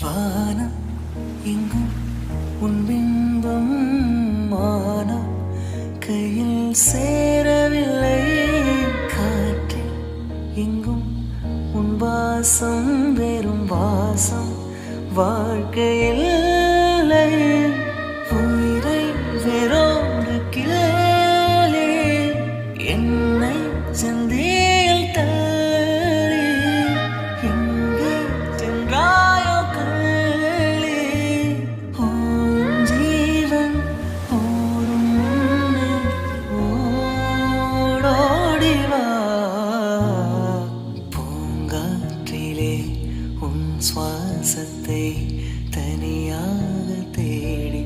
வானம் எங்கும் உன் பிம்பம் மானம் கையில் சேரவில்லை. காற்றில் எங்கும் உன் வாசம் வெறும் வாசம் வாழ்க்கையில் இல்லை. உயிரை வேறோடு கிளே என்னை சந்தியில் தள்ளி எங்கே சென்றாயோ கள்ளி. உன் ஜீவன் ஓடும் முன்னே ஓடோடி வா. பூங்காற்றிலே உன் சுவாசத்தை தனியாக தேடி